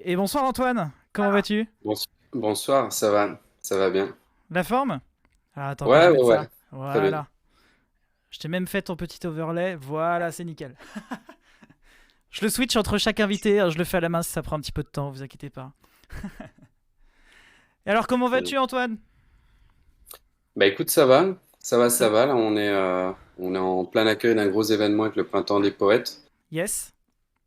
Et bonsoir Antoine, comment vas-tu? Bonsoir, ça va bien. La forme? Ah, attends que je Ouais, ouais, mette ouais, ça. très bien. Voilà. Je t'ai même fait ton petit overlay. Voilà, c'est nickel. Je le switch entre chaque invité, hein, je le fais à la main si ça prend un petit peu de temps, vous inquiétez pas. Et alors, comment Très bien. vas-tu Antoine? Bah écoute, ça va, ça va, Ça... ça va. Là, on est en plein accueil d'un gros événement avec le Printemps des Poètes. Yes?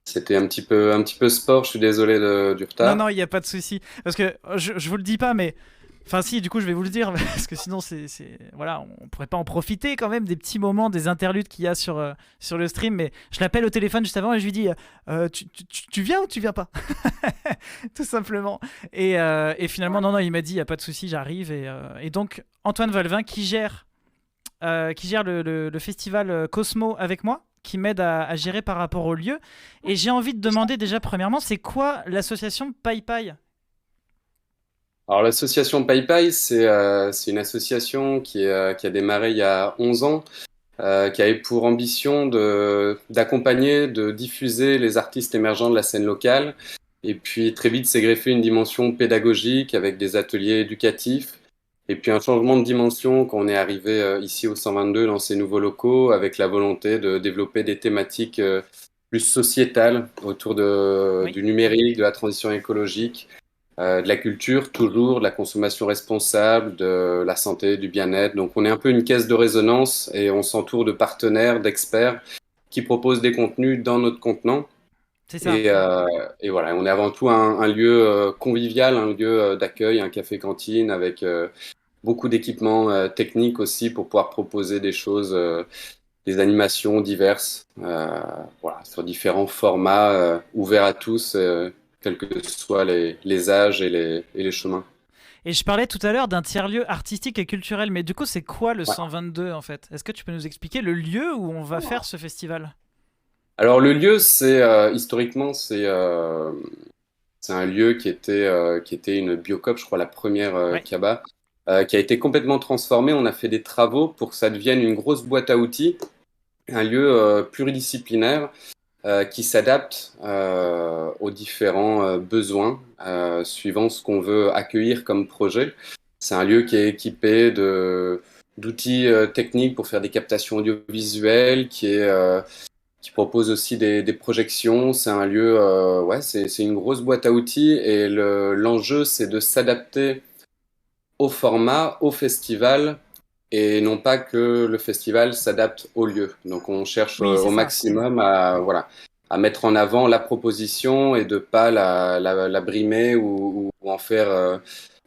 C'était un petit peu sport. Je suis désolé du Non, non, retard. il n'y a pas de souci. Parce que je vous le dis pas, mais. Enfin, si, du coup, je vais vous le dire, parce que sinon, voilà, on pourrait pas en profiter quand même des petits moments, des interludes qu'il y a sur le stream. Mais je l'appelle au téléphone juste avant et je lui dis tu viens ou tu viens pas? Tout simplement. Et finalement, non, non, il m'a dit il n'y a pas de souci, j'arrive. Et donc, Antoine Valvin qui gère le festival Cosmo avec moi, qui m'aide à gérer par rapport au lieu. Et j'ai envie de demander déjà, premièrement, c'est quoi l'association Pai Pai? Alors l'association PayPay, c'est une association qui a démarré il y a 11 ans, qui avait pour ambition d'accompagner, de diffuser les artistes émergents de la scène locale. Et puis très vite s'est greffé une dimension pédagogique avec des ateliers éducatifs. Et puis un changement de dimension quand on est arrivé ici au 122 dans ces nouveaux locaux avec la volonté de développer des thématiques plus sociétales autour Oui, du numérique, de la transition écologique, de la culture toujours, de la consommation responsable, de la santé, du bien-être. Donc on est un peu une caisse de résonance et on s'entoure de partenaires, d'experts qui proposent des contenus dans notre contenant. c'est ça. Et, euh, et voilà, on est avant tout un lieu convivial, un lieu d'accueil, un café-cantine avec beaucoup d'équipements techniques aussi pour pouvoir proposer des choses, des animations diverses, voilà, sur différents formats ouverts à tous, quels que soient les âges et les chemins. Et je parlais tout à l'heure d'un tiers-lieu artistique et culturel, mais du coup, c'est quoi le Ouais. 122 en fait? Est-ce que tu peux nous expliquer le lieu où on va faire ce festival? Alors le lieu, c'est historiquement, c'est un lieu qui était une Biocop, je crois la première Ouais, Kaba, qui a été complètement transformé. On a fait des travaux pour que ça devienne une grosse boîte à outils, un lieu pluridisciplinaire qui s'adapte aux différents besoins suivant ce qu'on veut accueillir comme projet. C'est un lieu qui est équipé d'outils techniques pour faire des captations audiovisuelles, qui propose aussi des projections. C'est un lieu, ouais, c'est une grosse boîte à outils et l'enjeu, c'est de s'adapter au format, au festival et non pas que le festival s'adapte au lieu. Donc on cherche oui, c'est au ça. maximum à, voilà, à mettre en avant la proposition et de pas la brimer ou en faire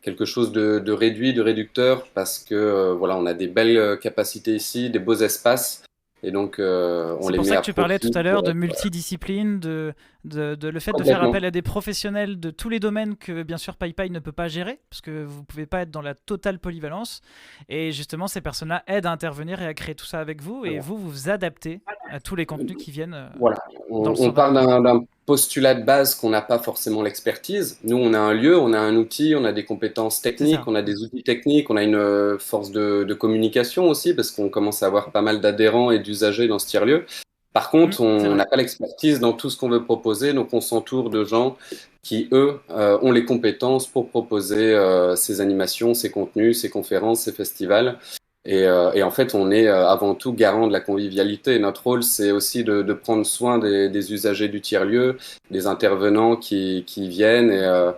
quelque chose de réduit, de réducteur, parce que voilà, on a des belles capacités ici, des beaux espaces, et donc on C'est les pour met ça à que tu parlais tout profit à l'heure pour de être multidiscipline, de le fait de faire complètement. appel à des professionnels de tous les domaines que bien sûr PayPal ne peut pas gérer, parce que vous ne pouvez pas être dans la totale polyvalence. Et justement, ces personnes-là aident à intervenir et à créer tout ça avec vous, et vous vous adaptez à tous les contenus qui viennent Voilà, dans le on part 122. d'un postulat de base qu'on n'a pas forcément l'expertise. Nous, on a un lieu, on a un outil, on a des compétences C'est techniques, ça. on a des outils techniques, on a une force de communication aussi, parce qu'on commence à avoir pas mal d'adhérents et d'usagers dans ce tiers-lieu. Par contre, C'est on vrai. n'a pas l'expertise dans tout ce qu'on veut proposer, donc on s'entoure de gens qui, eux, ont les compétences pour proposer ces animations, ces contenus, ces conférences, ces festivals. Et en fait, on est avant tout garant de la convivialité. Notre rôle, c'est aussi de prendre soin des usagers du tiers-lieu, des intervenants qui viennent et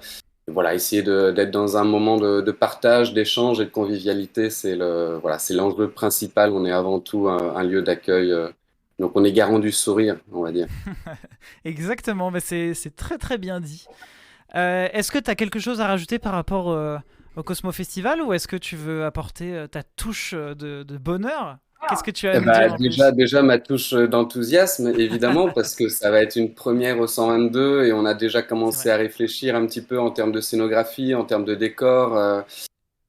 voilà, essayer d'être dans un moment de partage, d'échange et de convivialité. Voilà, c'est l'enjeu principal. On est avant tout un lieu d'accueil. Donc, on est garant du sourire, on va dire. Exactement, mais c'est très très bien dit. Est-ce que tu as quelque chose à rajouter par rapport au Cosmo Festival ou est-ce que tu veux apporter ta touche de bonheur? Qu'est-ce que tu as à Eh nous ben, dire en plus? déjà ma touche d'enthousiasme, évidemment, parce que ça va être une première au 122 et on a déjà C'est commencé vrai. à réfléchir un petit peu en termes de scénographie, en termes de décor.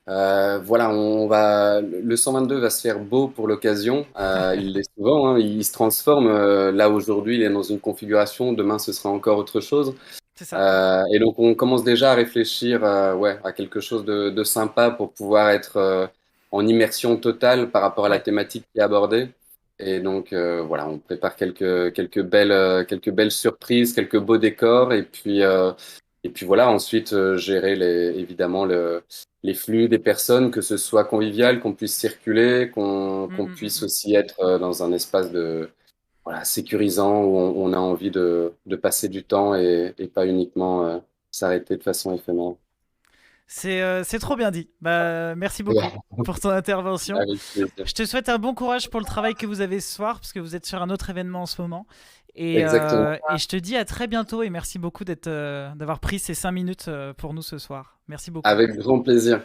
Voilà, le 122 va se faire beau pour l'occasion. Il l'est souvent, hein, il se transforme. Là aujourd'hui, il est dans une configuration. Demain, ce sera encore autre chose. C'est ça. Et donc, on commence déjà à réfléchir, ouais, à quelque chose de sympa pour pouvoir être en immersion totale par rapport à la Ouais. thématique qui est abordée. Et donc, voilà, on prépare quelques belles surprises, quelques beaux décors. Et puis voilà, ensuite, gérer évidemment les flux des personnes, que ce soit convivial, qu'on puisse circuler, qu'on puisse aussi être dans un espace voilà, sécurisant où on a envie de passer du temps et pas uniquement s'arrêter de façon éphémère. C'est trop bien dit. Bah, merci beaucoup Ouais, pour ton intervention. avec plaisir. Je te souhaite un bon courage pour le travail que vous avez ce soir, parce que vous êtes sur un autre événement en ce moment. Exactement. Et je te dis à très bientôt et merci beaucoup d'avoir pris ces 5 minutes pour nous ce soir. Merci beaucoup. Avec grand plaisir.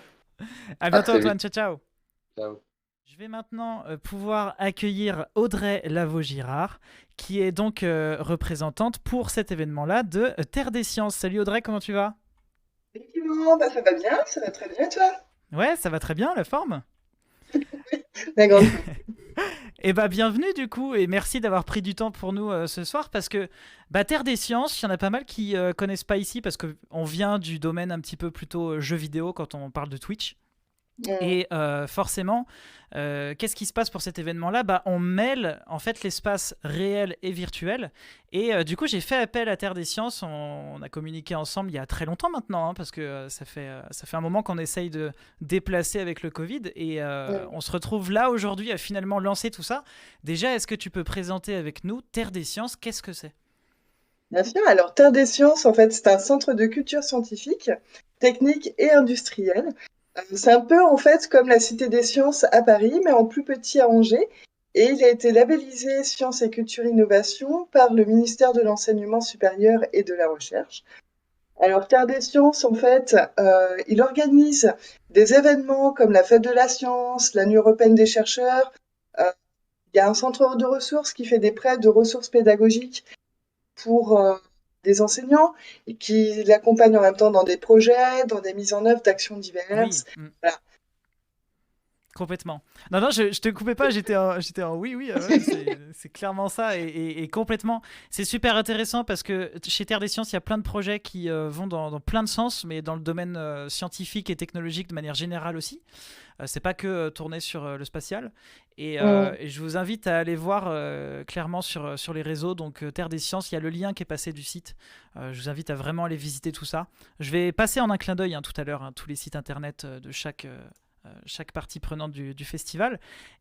À À bientôt très vite. Antoine, ciao ciao. Ciao. Je vais maintenant pouvoir accueillir Audrey Lavaux-Girard, qui est donc représentante pour cet événement-là de Terre des Sciences. Salut Audrey, comment tu vas? Effectivement, bah, ça va bien, ça va très bien, toi? Ouais, ça va très bien, la forme. D'accord. Et bah bienvenue du coup et merci d'avoir pris du temps pour nous ce soir parce que bah, Terre des Sciences, il y en a pas mal qui connaissent pas ici parce que on vient du domaine un petit peu plutôt jeux vidéo quand on parle de Twitch. Et forcément, qu'est-ce qui se passe pour cet événement-là? Bah, on mêle en fait l'espace réel et virtuel. Et du coup, j'ai fait appel à Terre des Sciences. On a communiqué ensemble il y a très longtemps maintenant, hein, parce que ça fait un moment qu'on essaye de déplacer avec le Covid. Et on se retrouve là aujourd'hui à finalement lancer tout ça. Déjà, est-ce que tu peux présenter avec nous Terre des Sciences? Qu'est-ce que c'est? Bien sûr, alors Terre des Sciences, en fait, c'est un centre de culture scientifique, technique et industrielle. C'est un peu, en fait, comme la Cité des Sciences à Paris, mais en plus petit à Angers. Et il a été labellisé Sciences et Culture Innovation par le ministère de l'Enseignement supérieur et de la Recherche. Alors, Terre des Sciences, en fait, il organise des événements comme la Fête de la Science, la Nuit européenne des chercheurs. Euh, il y a un centre de ressources qui fait des prêts de ressources pédagogiques pour des enseignants et qui l'accompagnent en même temps dans des projets, dans des mises en œuvre d'actions Oui. diverses. Voilà. Complètement. Non, non, je te coupais pas, j'étais en oui, oui, ouais, c'est clairement ça et complètement. C'est super intéressant parce que chez Terre des Sciences, il y a plein de projets qui vont dans plein de sens, mais dans le domaine scientifique et technologique de manière générale aussi. C'est pas que tourné sur le spatial. Mm. Et je vous invite à aller voir clairement sur les réseaux. Donc, Terre des Sciences, il y a le lien qui est passé du site. Je vous invite à vraiment aller visiter tout ça. Je vais passer en un clin d'œil tout à l'heure tous les sites internet de chaque partie prenante du festival.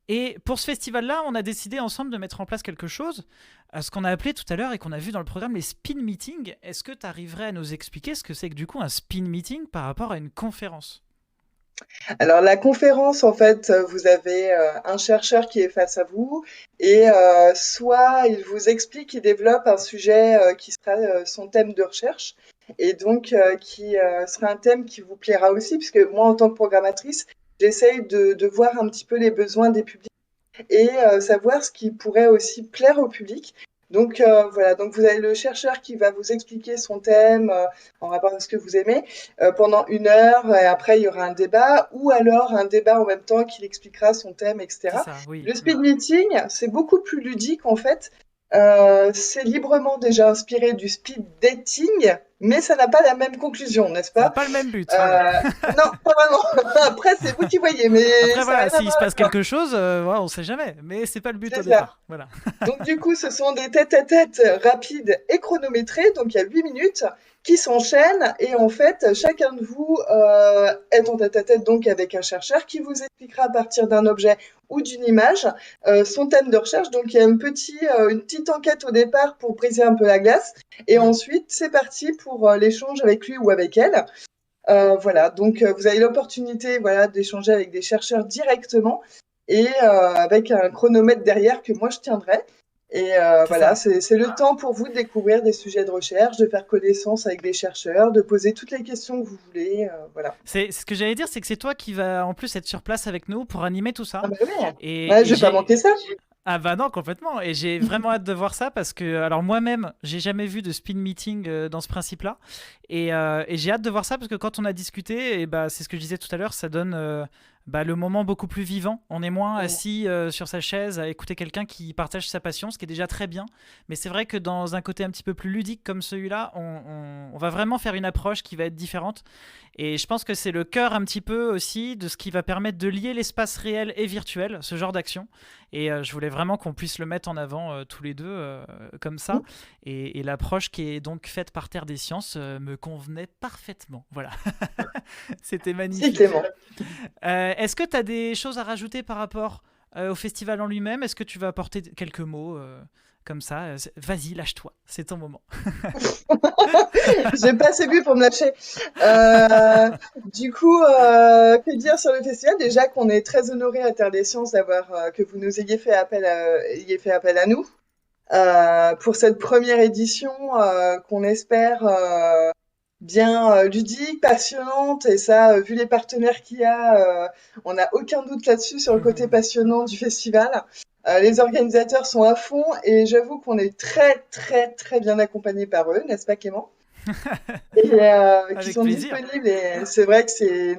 Et pour ce festival-là, on a décidé ensemble de mettre en place quelque chose, ce qu'on a appelé tout à l'heure et qu'on a vu dans le programme les spin meetings. Est-ce que tu arriverais à nous expliquer ce que c'est que du coup un spin meeting par rapport à une conférence? Alors la conférence, en fait, vous avez un chercheur qui est face à vous et soit il vous explique, il développe un sujet qui sera son thème de recherche et donc qui sera un thème qui vous plaira aussi, puisque moi, en tant que programmatrice, j'essaye de voir un petit peu les besoins des publics et savoir ce qui pourrait aussi plaire au public. Donc voilà, donc vous avez le chercheur qui va vous expliquer son thème en rapport à ce que vous aimez pendant 1 heure et après il y aura un débat ou alors un débat en même temps qu'il expliquera son thème, C'est etc. ça, oui. Le speed meeting, c'est beaucoup plus ludique en fait. C'est librement déjà inspiré du speed dating, mais ça n'a pas la même conclusion, n'est-ce Ça n'a pas? pas le même but, voilà. Non, pas vraiment. Après, c'est vous qui voyez, mais Après, ça n'a voilà, rien à s'il se voir. passe quelque chose, voilà, on sait jamais. Mais c'est pas le but au C'est ça. départ. Voilà. Donc du coup, ce sont des tête-à-tête rapides et chronométrés, donc il y a 8 minutes qui s'enchaînent et en fait, chacun de vous est en tête-à-tête donc avec un chercheur qui vous expliquera à partir d'un objet ou d'une image son thème de recherche. Donc il y a une petite enquête au départ pour briser un peu la glace et Mm. ensuite c'est parti pour l'échange avec lui ou avec elle. Voilà, donc vous avez l'opportunité voilà, d'échanger avec des chercheurs directement et avec un chronomètre derrière que moi je tiendrai. Et C'est voilà, ça. c'est le temps pour vous de découvrir des sujets de recherche, de faire connaissance avec des chercheurs, de poser toutes les questions que vous voulez. Voilà. C'est ce que j'allais dire, c'est que c'est toi qui va en plus être sur place avec nous pour animer tout Ah ça. bah ouais, ouais, Et je vais pas manquer j'ai ça. Ah bah non, complètement. Et j'ai vraiment hâte de voir ça parce que, alors moi-même, j'ai jamais vu de spin meeting dans ce principe-là. Et j'ai hâte de voir ça parce que quand on a discuté, et bah, c'est ce que je disais tout à l'heure, ça donne bah, le moment beaucoup plus vivant. On est moins Mm. assis sur sa chaise à écouter quelqu'un qui partage sa passion, ce qui est déjà très bien. Mais c'est vrai que dans un côté un petit peu plus ludique comme celui-là, on va vraiment faire une approche qui va être différente. Et je pense que c'est le cœur un petit peu aussi de ce qui va permettre de lier l'espace réel et virtuel, ce genre d'action. Et je voulais vraiment qu'on puisse le mettre en avant tous les deux comme ça. Et l'approche qui est donc faite par Terre des Sciences me convenait parfaitement. Voilà. C'était magnifique. C'est Clément. Est-ce que tu as des choses à rajouter par rapport au festival en lui-même? Est-ce que tu vas apporter quelques mots comme ça? Vas-y, lâche-toi, c'est ton moment. J'ai pas assez bu pour me lâcher. Du coup, que dire sur le festival? Déjà qu'on est très honoré à Terre des Sciences d'avoir que vous nous ayez fait appel à nous pour cette première édition qu'on espère bien ludique, passionnante. Et ça, vu les partenaires qu'il y a, on n'a aucun doute là-dessus sur le côté passionnant du festival. Les organisateurs sont à fond et j'avoue qu'on est très très très bien accompagnés par eux, n'est-ce pas Clément? Et qui Avec sont plaisir. disponibles et c'est vrai que c'est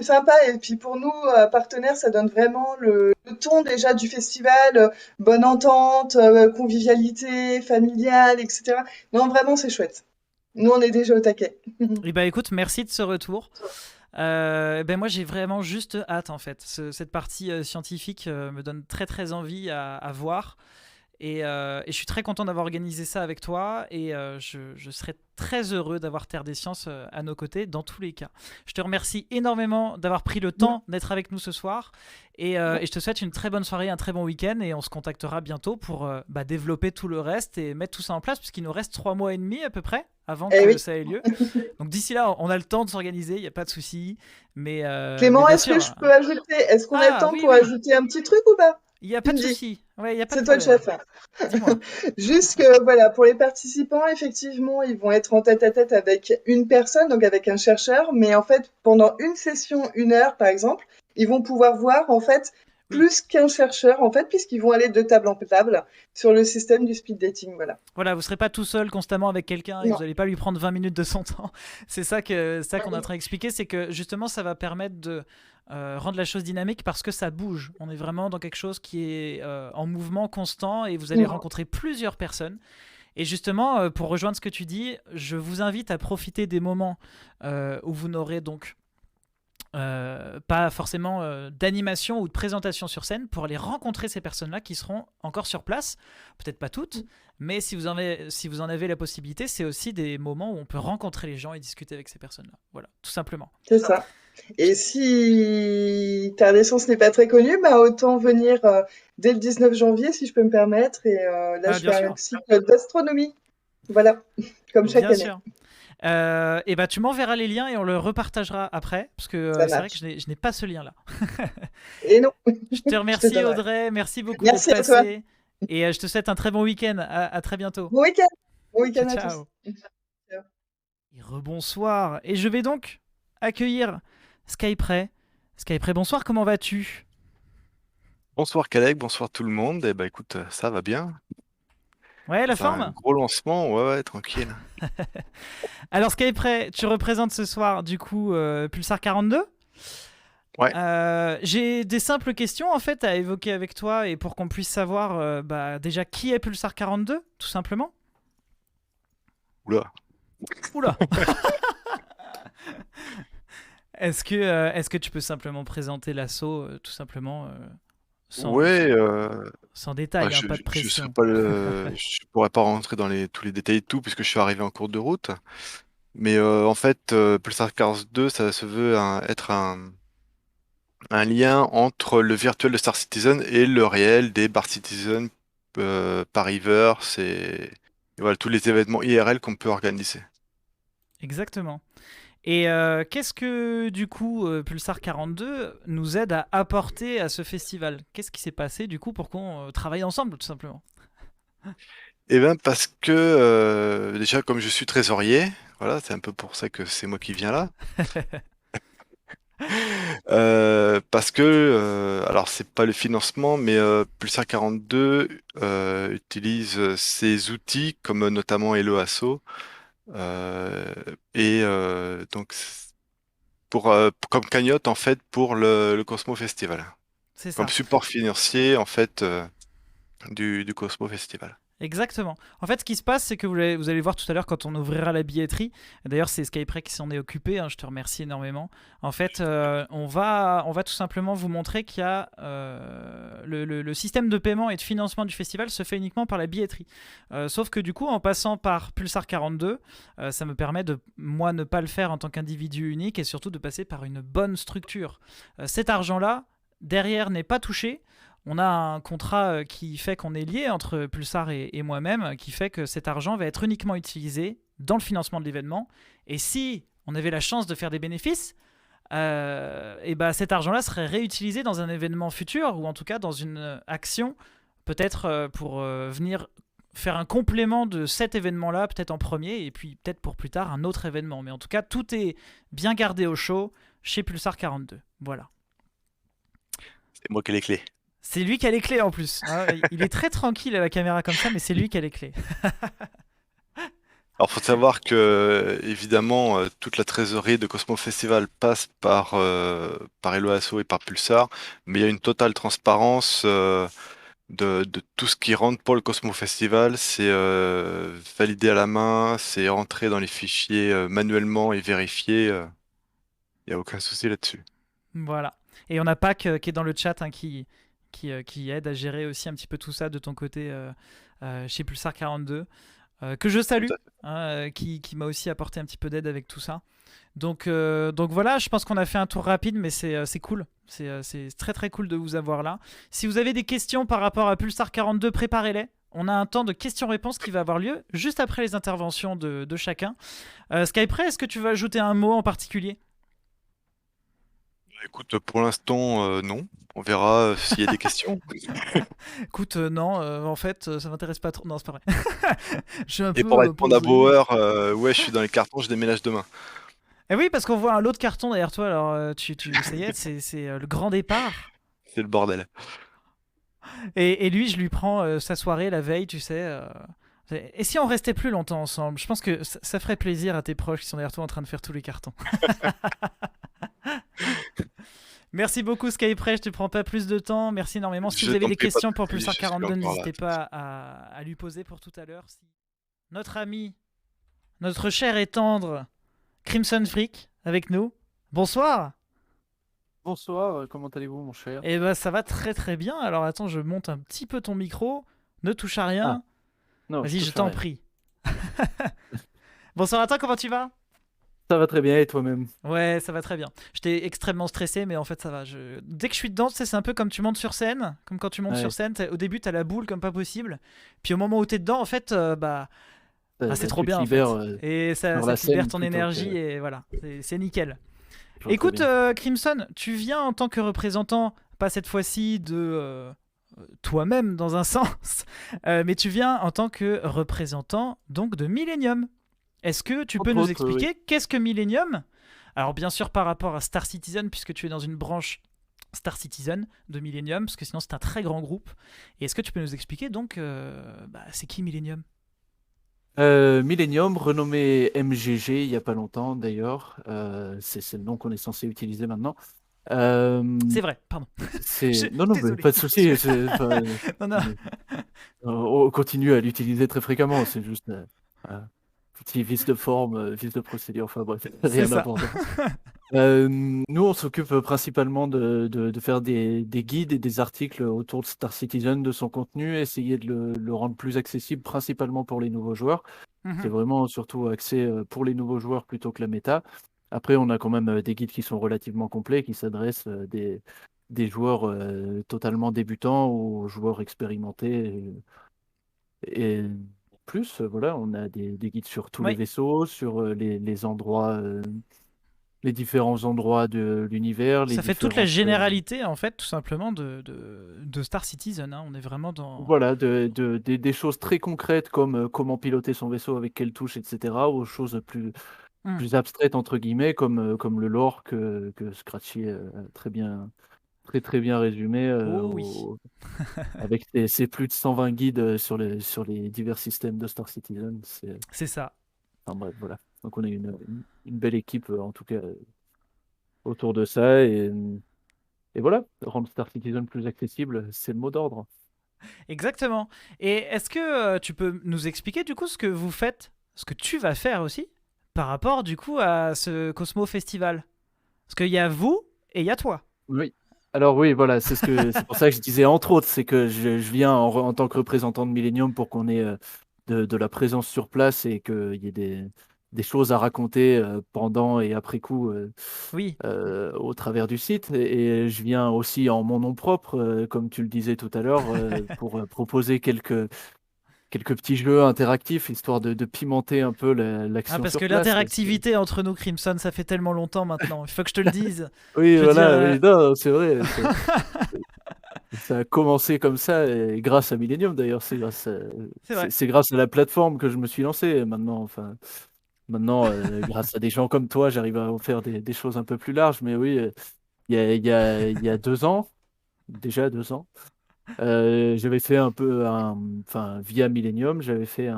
sympa et puis pour nous partenaires ça donne vraiment le ton déjà du festival, bonne entente, convivialité familiale, etc. Non vraiment c'est chouette. Nous on est déjà au taquet. Et bah écoute, merci de ce retour. Ben moi j'ai vraiment juste hâte en fait. Cette partie scientifique me donne très très envie à voir. Et je suis très content d'avoir organisé ça avec toi et je serais très heureux d'avoir Terre des Sciences à nos côtés dans tous les cas. Je te remercie énormément d'avoir pris le temps d'être avec nous ce soir et je te souhaite une très bonne soirée, un très bon week-end et on se contactera bientôt pour développer tout le reste et mettre tout ça en place puisqu'il nous reste 3 mois et demi à peu près avant que Oui. ça ait lieu. Donc d'ici là, on a le temps de s'organiser, il n'y a pas de souci. Mais Clément, bien est-ce que sûr. je peux ajouter, est-ce qu'on a le temps Oui, pour oui, ajouter un petit truc ou pas? il n'y a Tu pas me de dis. souci. Ouais, il n'y a pas de C'est toi le problème. chef. Dis-moi. Juste que voilà, pour les participants, effectivement, ils vont être en tête-à-tête avec une personne, donc avec un chercheur, mais en fait, pendant une session, 1 heure par exemple, ils vont pouvoir voir en fait Oui. plus qu'un chercheur en fait, puisqu'ils vont aller de table en table sur le système du speed dating. Voilà. Voilà, vous serez pas tout seul constamment avec quelqu'un et vous Non. n'allez pas lui prendre 20 minutes de son temps. C'est ça qu'on est en train d'expliquer, c'est que justement ça va permettre de rendre la chose dynamique parce que ça bouge. On est vraiment dans quelque chose qui est en mouvement constant et vous allez rencontrer plusieurs personnes. Et justement, pour rejoindre ce que tu dis, je vous invite à profiter des moments où vous n'aurez donc pas forcément d'animation ou de présentation sur scène pour aller rencontrer ces personnes-là qui seront encore sur place, peut-être pas toutes, mais si vous en avez la possibilité, c'est aussi des moments où on peut rencontrer les gens et discuter avec ces personnes-là. Voilà, tout simplement. C'est ça. Et si Terre d'Essence n'est pas très connue, bah autant venir dès le 19 janvier, si je peux me permettre. Et là, je Bien fais sûr. un cycle d'astronomie. Voilà, comme chaque Bien année. sûr. Et bah tu m'enverras les liens et on le repartagera après parce que Ça c'est vrai que marche. je n'ai pas ce lien-là. Et non, Je te je te remercie donnerai. Audrey, merci beaucoup Merci d'être à toi. passé et je te souhaite un très bon week-end. À très bientôt. Bon week-end. Bon Ciao, week-end à tous. ciao. Ciao. Et rebonsoir. Et je vais donc accueillir Skyprey. Skyprey, bonsoir, comment vas-tu? Bonsoir Calec, bonsoir tout le monde. Eh ben écoute, ça va bien. Ouais, la C'est un forme? gros lancement, ouais, tranquille. Alors Skyprey, tu représentes ce soir du coup Pulsar 42. Ouais. J'ai des simples questions en fait à évoquer avec toi et pour qu'on puisse savoir déjà qui est Pulsar 42, tout simplement. Oula. Oula. Est-ce que tu peux simplement présenter l'assaut tout simplement sans, Ouais, sans détail, hein, pas de je serais pression. pas je pourrais pas rentrer dans tous les détails de tout puisque je suis arrivé en cours de route. Mais en fait, Pulsar Cars 2, ça se veut être un lien entre le virtuel de Star Citizen et le réel des Bar Citizen, Pariverse et voilà tous les événements IRL qu'on peut organiser. Exactement. Et qu'est-ce que du coup Pulsar 42 nous aide à apporter à ce festival? Qu'est-ce qui s'est passé du coup pour qu'on travaille ensemble tout simplement? Eh bien, parce que déjà, comme je suis trésorier, voilà, c'est un peu pour ça que c'est moi qui viens là. Parce que, alors c'est pas le financement, mais Pulsar 42 utilise ces outils comme notamment Hello Asso et donc comme cagnotte en fait pour le Cosmo Festival, C'est comme ça. support financier en fait du Cosmo Festival. Exactement. En fait, ce qui se passe, c'est que vous allez voir tout à l'heure quand on ouvrira la billetterie. D'ailleurs, c'est Skyprey qui s'en est occupé, hein, je te remercie énormément. En fait, on va tout simplement vous montrer qu'il y a le système de paiement et de financement du festival se fait uniquement par la billetterie. Sauf que du coup, en passant par Pulsar 42, ça me permet de, moi, ne pas le faire en tant qu'individu unique et surtout de passer par une bonne structure. Cet argent-là, derrière, n'est pas touché. On a un contrat qui fait qu'on est lié entre Pulsar et moi-même, qui fait que cet argent va être uniquement utilisé dans le financement de l'événement. Et si on avait la chance de faire des bénéfices, et ben cet argent-là serait réutilisé dans un événement futur, ou en tout cas dans une action, peut-être pour venir faire un complément de cet événement-là, peut-être en premier, et puis peut-être pour plus tard un autre événement. Mais en tout cas, tout est bien gardé au chaud chez Pulsar 42. Voilà. C'est moi qui ai les clés. C'est lui qui a les clés en plus. Hein. Il est très tranquille à la caméra comme ça, mais c'est lui qui a les clés. Alors, faut savoir que, évidemment, toute la trésorerie de Cosmo Festival passe par Hello Asso et par Pulsar, mais il y a une totale transparence de tout ce qui rentre pour le Cosmo Festival. C'est validé à la main, c'est rentré dans les fichiers manuellement et vérifié. Il n'y a aucun souci là-dessus. Voilà. Et on a Pac qui est dans le chat hein, qui aide à gérer aussi un petit peu tout ça de ton côté chez Pulsar 42. Que je salue, Tout à fait. hein, qui m'a aussi apporté un petit peu d'aide avec tout ça. Donc voilà, je pense qu'on a fait un tour rapide, mais c'est cool. C'est très très cool de vous avoir là. Si vous avez des questions par rapport à Pulsar 42, préparez-les. On a un temps de questions-réponses qui va avoir lieu juste après les interventions de chacun. Skyprey, est-ce que tu veux ajouter un mot en particulier? Écoute, pour l'instant, non. On verra s'il y a des questions. Écoute, non, en fait, ça m'intéresse pas trop. Non, c'est pas vrai. Je suis un Et peu pour répondre à posé. Bauer, ouais, je suis dans les cartons, je déménage demain. Et oui, parce qu'on voit un lot de cartons derrière toi, alors ça y est, c'est le grand départ. C'est le bordel. Et lui, je lui prends sa soirée la veille, tu sais. Et si on restait plus longtemps ensemble? Je pense que ça ferait plaisir à tes proches qui sont derrière toi en train de faire tous les cartons. Merci beaucoup Skyprey, je te prends pas plus de temps. Merci énormément. Si Je vous avez t'en des prie, pas questions de pour soucis, Pulsar je suis 42, encore là. n'hésitez pas à lui poser pour tout à l'heure. Notre ami, notre cher et tendre Crimson Freak avec nous. Bonsoir. Bonsoir, comment allez-vous, mon cher? Eh ben ça va très très bien. Alors attends, je monte un petit peu ton micro. Ne touche à Ah, rien. non, Vas-y, je touche à t'en rien. prie. Bonsoir à toi, comment tu vas? Ça va très bien, et toi-même? Ouais, ça va très bien. J'étais extrêmement stressé, mais en fait ça va. Dès que je suis dedans, tu sais, c'est un peu comme tu montes sur scène. Comme quand tu montes sur Ouais, scène, au début t'as la boule comme pas possible. Puis au moment où t'es dedans, en fait, c'est trop tu te bien en libères fait. Et sur ça la te libère scène ton plutôt énergie que... et voilà, c'est nickel. Je vois très Écoute, bien. Crimson, tu viens en tant que représentant, pas cette fois-ci de toi-même dans un sens, mais tu viens en tant que représentant donc de Millennium. Est-ce que tu peux Entre nous autres, oui. expliquer qu'est-ce que Millennium? Alors bien sûr par rapport à Star Citizen, puisque tu es dans une branche Star Citizen de Millennium, parce que sinon c'est un très grand groupe. Et est-ce que tu peux nous expliquer donc, c'est qui Millennium? Millennium, renommé MGG il n'y a pas longtemps d'ailleurs, c'est le nom qu'on est censé utiliser maintenant. Euh, C'est vrai, pardon. Non, non, mais Désolé. pas de souci. Non, non. On continue à l'utiliser très fréquemment, c'est juste petit vice de forme, vice de procédure, enfin bref, C'est rien ça. d'important. Nous, on s'occupe principalement de faire des guides et des articles autour de Star Citizen, de son contenu, essayer de le rendre plus accessible, principalement pour les nouveaux joueurs. C'est Mhm. vraiment surtout axé pour les nouveaux joueurs plutôt que la méta. Après, on a quand même des guides qui sont relativement complets, qui s'adressent des joueurs totalement débutants aux joueurs expérimentés. Et plus, voilà, on a des guides sur tous les Oui, vaisseaux, sur les endroits, les différents endroits de l'univers, les ça fait toute la différentes, généralité en fait, tout simplement de Star Citizen. Hein. On est vraiment dans. voilà, des choses très concrètes comme comment piloter son vaisseau avec quelle touche, etc., aux choses Hmm. plus abstraites entre guillemets, comme le lore que Scratchy a très très bien résumé Oh oui, avec ses plus de 120 guides sur les divers systèmes de Star Citizen. c'est ça. Enfin bref, voilà. Donc on a une belle équipe en tout cas autour de ça et voilà, rendre Star Citizen plus accessible, c'est le mot d'ordre. Exactement. Et est-ce que tu peux nous expliquer du coup ce que vous faites, ce que tu vas faire aussi, par rapport du coup à ce Cosmo Festival? Parce qu'il y a vous et il y a toi. Oui. Alors oui, voilà, c'est pour ça que je disais entre autres, c'est que je viens en tant que représentant de Millennium pour qu'on ait de la présence sur place et qu'il y ait des choses à raconter pendant et après coup Oui. au travers du site. Et je viens aussi en mon nom propre, comme tu le disais tout à l'heure, pour proposer quelques petits jeux interactifs, histoire de pimenter un peu Ah, l'action parce sur que place. Parce que... l'interactivité entre nous, Crimson, ça fait tellement longtemps maintenant. Il faut que je te le dise. Oui, Je veux dire, voilà, oui, non, c'est vrai. Ça a commencé comme ça, et grâce à Millennium d'ailleurs, c'est vrai. c'est grâce à la plateforme que je me suis lancé. Maintenant, grâce à des gens comme toi, j'arrive à faire des choses un peu plus larges. Mais oui, il y a 2 ans, déjà 2 ans, j'avais fait enfin, via Millennium, j'avais fait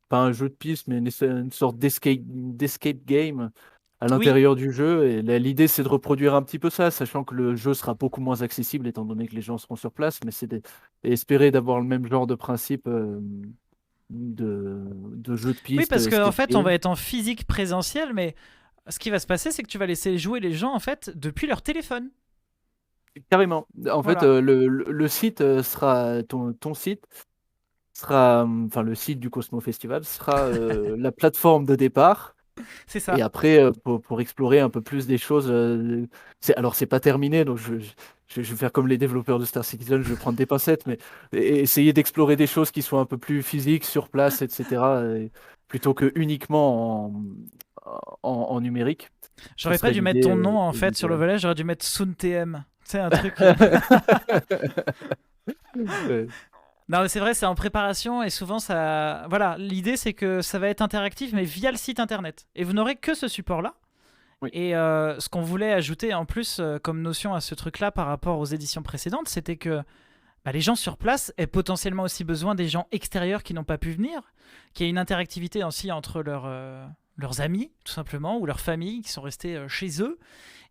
pas un jeu de piste, mais une sorte d'escape game à Oui. l'intérieur du jeu. Et l'idée, c'est de reproduire un petit peu ça, sachant que le jeu sera beaucoup moins accessible étant donné que les gens seront sur place, mais espérer d'avoir le même genre de principe de jeu de Oui, piste, parce qu'en escape fait, on game. va être en physique présentiel, mais ce qui va se passer, c'est que tu vas laisser jouer les gens en fait depuis leur téléphone. Carrément. En fait, Voilà. le site sera ton site sera, enfin le site du Cosmo Festival sera la plateforme de départ. C'est Et ça. après, pour explorer un peu plus des choses, alors c'est pas terminé, donc je vais faire comme les développeurs de Star Citizen, je vais prendre des pincettes, mais essayer d'explorer des choses qui soient un peu plus physiques sur place, etc., plutôt que uniquement en numérique. Ce J'aurais pas serait dû mettre ton nom en fait sur le l'idéal. volet, j'aurais dû mettre Soon TM. C'est un truc. Ouais. Non, mais c'est vrai, c'est en préparation et souvent ça. Voilà, l'idée c'est que ça va être interactif, mais via le site internet. Et vous n'aurez que ce support-là. Oui, Et ce qu'on voulait ajouter en plus comme notion à ce truc-là par rapport aux éditions précédentes, c'était que bah, les gens sur place aient potentiellement aussi besoin des gens extérieurs qui n'ont pas pu venir, qu'il y ait une interactivité aussi entre leurs amis, tout simplement, ou leurs familles qui sont restés chez eux,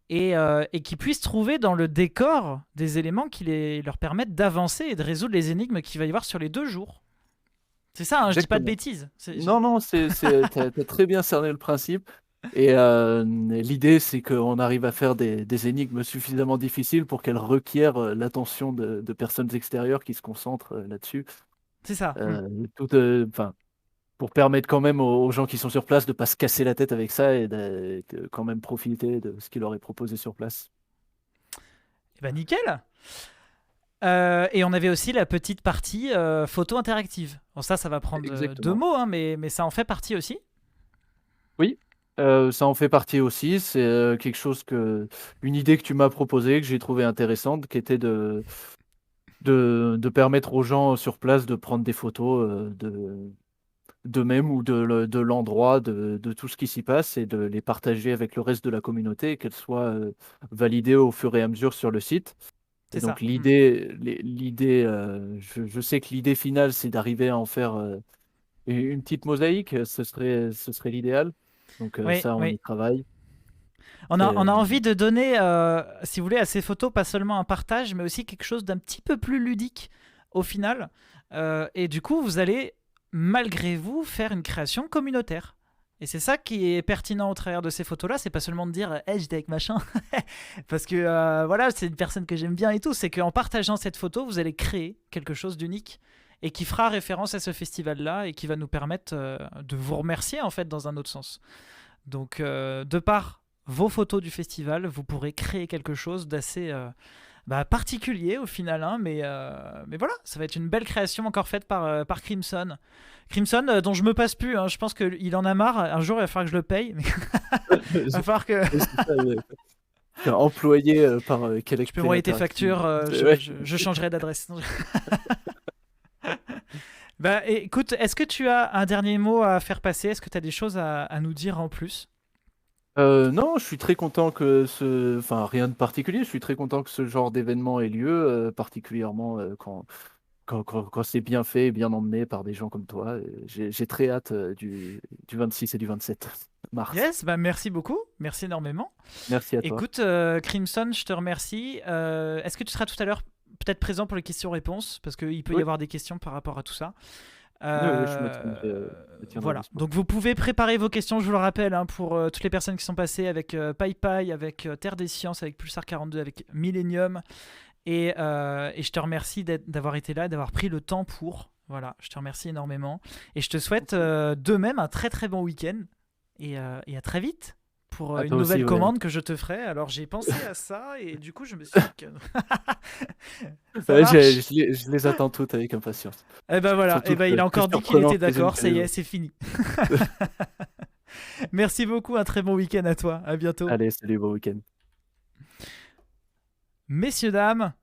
et qui puissent trouver dans le décor des éléments qui leur permettent d'avancer et de résoudre les énigmes qu'il va y avoir sur les 2 jours. C'est ça, hein, je dis pas de exactement. bêtises. Non, non, t'as très bien cerné le principe. Et l'idée, c'est qu'on arrive à faire des énigmes suffisamment difficiles pour qu'elles requièrent l'attention de personnes extérieures qui se concentrent là-dessus. C'est ça. Enfin, pour permettre quand même aux gens qui sont sur place de ne pas se casser la tête avec ça et de quand même profiter de ce qu'il leur est proposé sur place. Et bah nickel. Et on avait aussi la petite partie photo interactive. Bon, ça va prendre 2 mots, hein, mais ça en fait partie aussi. Oui, ça en fait partie aussi. C'est une idée que tu m'as proposée, que j'ai trouvée intéressante, qui était de permettre aux gens sur place de prendre des photos d'eux-mêmes ou de l'endroit, de tout ce qui s'y passe et de les partager avec le reste de la communauté et qu'elles soient validées au fur et à mesure sur le site. C'est Et donc ça. je sais que l'idée finale, c'est d'arriver à en faire une petite mosaïque. Ce serait l'idéal. Donc Oui, ça, on y oui. travaille. On a, C'est- on a envie de donner, si vous voulez, à ces photos, pas seulement un partage, mais aussi quelque chose d'un petit peu plus ludique au final. Et du coup, vous allez, malgré vous, faire une création communautaire. Et c'est ça qui est pertinent au travers de ces photos-là, c'est pas seulement de dire hey, j'étais avec machin, parce que voilà, c'est une personne que j'aime bien et tout, c'est qu'en partageant cette photo, vous allez créer quelque chose d'unique et qui fera référence à ce festival-là et qui va nous permettre de vous remercier en fait dans un autre sens. Donc, de par vos photos du festival, vous pourrez créer quelque chose d'assez particulier au final, hein, mais voilà, ça va être une belle création encore faite par Crimson. Crimson, dont je me passe plus, hein, je pense qu'il en a marre. Un jour, il va falloir que je le paye, mais il va falloir que c'est ça, employé par tu peux Collecté m'envoyer tes Interactive. factures, Ouais. je changerai d'adresse. Bah écoute, est-ce que tu as un dernier mot à faire passer? Est-ce que tu as des choses à nous dire en plus? Non, je suis très content enfin rien de particulier, je suis très content que ce genre d'événement ait lieu, particulièrement quand c'est bien fait et bien emmené par des gens comme toi. J'ai très hâte du 26 et du 27 mars. Yes, bah merci beaucoup, merci énormément. Merci à toi. Écoute, Crimson, je te remercie. Est-ce que tu seras tout à l'heure peut-être présent pour les questions-réponses, parce qu'il peut y Oui. avoir des questions par rapport à tout ça. Oui, je me tiendrai Voilà, dispo. donc vous pouvez préparer vos questions, je vous le rappelle, hein, pour toutes les personnes qui sont passées avec PayPal, avec Terre des Sciences, avec Pulsar 42, avec Millennium. Et je te remercie d'avoir été là, d'avoir pris le temps pour. Voilà, je te remercie énormément. Et je te souhaite de même un très très bon week-end. Et à très vite pour À une toi aussi, nouvelle ouais. commande que je te ferai. Alors j'ai pensé à ça et du coup je me suis dit que... Ça Ouais, marche. je les attends toutes avec impatience. Et ben voilà, Surtout et ben il que a encore plus dit qu'il était surprenant que les d'accord, ça y est, interviews. c'est fini. Merci beaucoup, un très bon week-end à toi. À bientôt. Allez, salut, bon week-end. Messieurs, dames,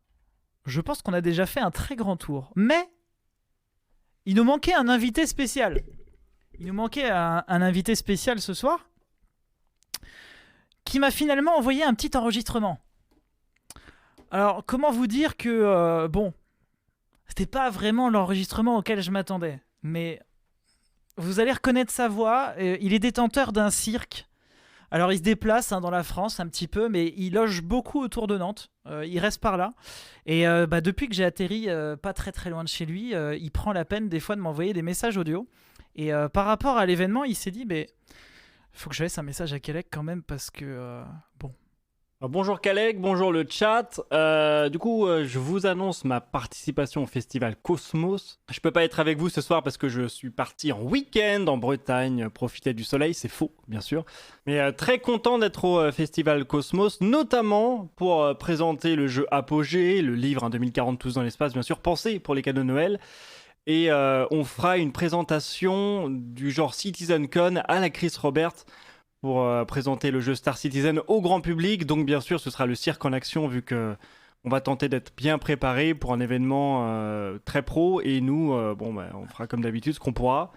je pense qu'on a déjà fait un très grand tour. Mais il nous manquait un invité spécial. Il nous manquait un invité spécial ce soir qui m'a finalement envoyé un petit enregistrement. Alors, comment vous dire que, bon, c'était pas vraiment l'enregistrement auquel je m'attendais. Mais vous allez reconnaître sa voix. Il est détenteur d'un cirque. Alors, il se déplace dans la France un petit peu, mais il loge beaucoup autour de Nantes. Il reste par là. Et depuis que j'ai atterri pas très très loin de chez lui, il prend la peine des fois de m'envoyer des messages audio. Et par rapport à l'événement, il s'est dit, il faut que je laisse un message à Kelec quand même parce que, bon. Alors, bonjour Kalec, bonjour le chat. Du coup, je vous annonce ma participation au festival Cosmos. Je peux pas être avec vous ce soir parce que je suis parti en week-end en Bretagne, profiter du soleil, c'est faux, bien sûr. Mais très content d'être au festival Cosmos, notamment pour présenter le jeu Apogée, le livre 2040 Tous dans l'espace, bien sûr, pensé pour les cadeaux de Noël. Et on fera une présentation du genre CitizenCon à la Chris Robert pour présenter le jeu Star Citizen au grand public. Donc bien sûr, ce sera le cirque en action vu que on va tenter d'être bien préparé pour un événement très pro. Et nous, on fera comme d'habitude ce qu'on pourra,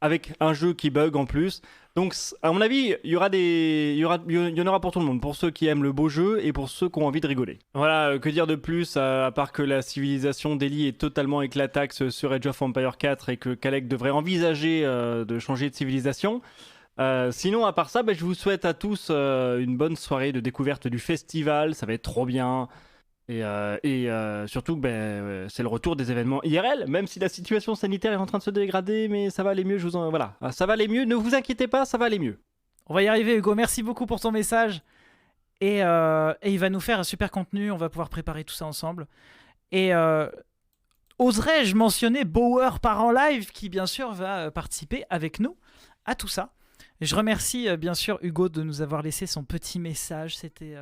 avec un jeu qui bug en plus. Donc à mon avis, il y en aura pour tout le monde, pour ceux qui aiment le beau jeu et pour ceux qui ont envie de rigoler. Voilà, que dire de plus à part que la civilisation d'Eli est totalement éclataxe sur Age of Empires 4 et que Kalec devrait envisager de changer de civilisation. Sinon, à part ça, je vous souhaite à tous une bonne soirée de découverte du festival. Ça va être trop bien. Et surtout, c'est le retour des événements IRL, même si la situation sanitaire est en train de se dégrader, mais ça va aller mieux. Voilà, ça va aller mieux. Ne vous inquiétez pas, ça va aller mieux. On va y arriver, Hugo. Merci beaucoup pour ton message. Et il va nous faire un super contenu. On va pouvoir préparer tout ça ensemble. Et oserais-je mentionner Bauer part en live, qui bien sûr va participer avec nous à tout ça. Et je remercie bien sûr Hugo de nous avoir laissé son petit message. C'était